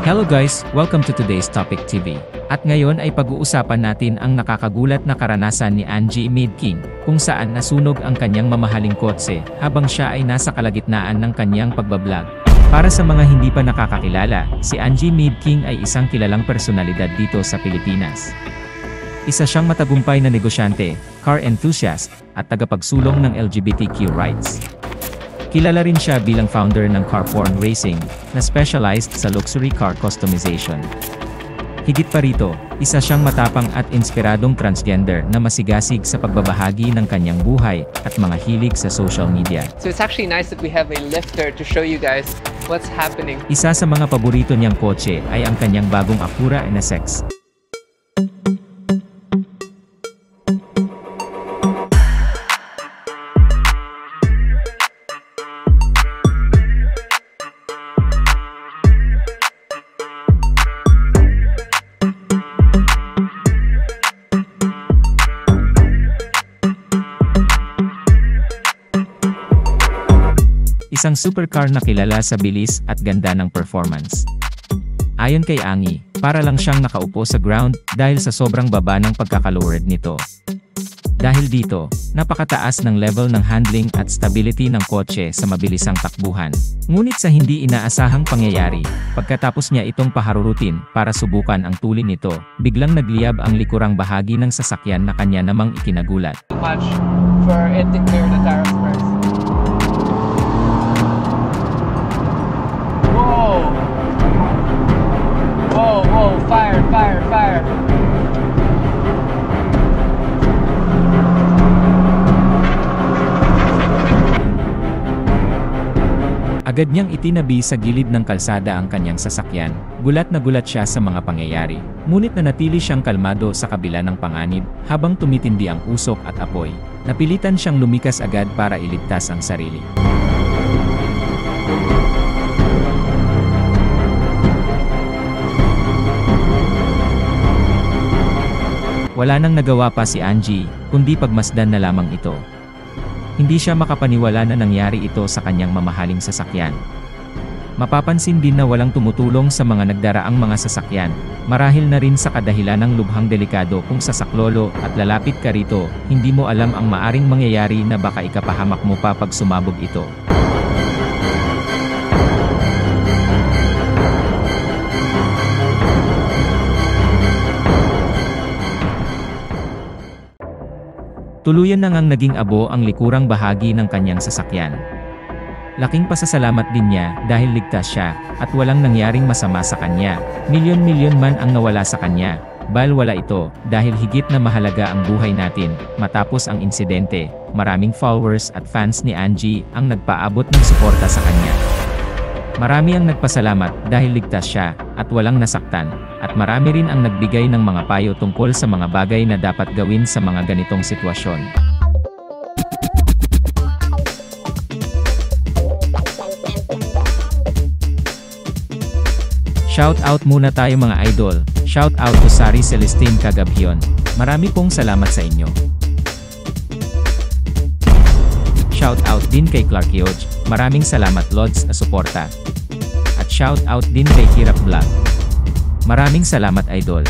Hello guys, welcome to today's Topic TV. At ngayon ay pag-uusapan natin ang nakakagulat na karanasan ni Angie Maidking, kung saan nasunog ang kanyang mamahaling kotse habang siya ay nasa kalagitnaan ng kanyang pagbablog. Para sa mga hindi pa nakakakilala, si Angie Maidking ay isang kilalang personalidad dito sa Pilipinas. Isa siyang matagumpay na negosyante, car enthusiast, at tagapagsulong ng LGBTQ rights. Kilala rin siya bilang founder ng Carporn Racing, na specialized sa luxury car customization. Higit pa rito, isa siyang matapang at inspiradong transgender na masigasig sa pagbabahagi ng kanyang buhay at mga hilig sa social media. So it's actually nice that we have a lifter to show you guys what's happening. Isa sa mga paborito niyang kotse ay ang kanyang bagong Acura NSX. Isang supercar na kilala sa bilis at ganda ng performance. Ayon kay Angie, para lang siyang nakaupo sa ground dahil sa sobrang baba ng pagkaka-lowered nito. Dahil dito, napakataas ng level ng handling at stability ng kotse sa mabilisang takbuhan. Ngunit sa hindi inaasahang pangyayari, pagkatapos niya itong paharurutin para subukan ang tulin nito, biglang nagliyab ang likurang bahagi ng sasakyan na kanya namang ikinagulat. Much for it to clear the tires first. Whoa, fire. Agad niyang itinabi sa gilid ng kalsada ang kanyang sasakyan. Gulat na gulat siya sa mga pangyayari. Ngunit nanatili siyang kalmado sa kabila ng panganib, habang tumitindi ang usok at apoy. Napilitan siyang lumikas agad para iligtas ang sarili. Wala nang nagawa pa si Angie, kundi pagmasdan na lamang ito. Hindi siya makapaniwala na nangyari ito sa kanyang mamahaling sasakyan. Mapapansin din na walang tumutulong sa mga nagdaraang mga sasakyan, marahil na rin sa kadahilan ng lubhang delikado kung sasaklolo at lalapit ka rito, hindi mo alam ang maaring mangyayari na baka ikapahamak mo pa pag sumabog ito. Tuluyan na ngang naging abo ang likurang bahagi ng kanyang sasakyan. Laking pasasalamat din niya dahil ligtas siya, at walang nangyaring masama sa kanya. Milyon-milyon man ang nawala sa kanya. Wala ito, dahil higit na mahalaga ang buhay natin. Matapos ang insidente, maraming followers at fans ni Angie ang nagpaabot ng suporta sa kanya. Marami ang nagpasalamat dahil ligtas siya, at walang nasaktan, at marami rin ang nagbigay ng mga payo tungkol sa mga bagay na dapat gawin sa mga ganitong sitwasyon. Shout out muna tayo mga idol. Shout out to Sari Celestine Cagabhion. Marami pong salamat sa inyo. Shout out din kay Clark Yoj. Maraming salamat Lods na suporta. At shout out din kay Hirap Vlog. Maraming salamat idol.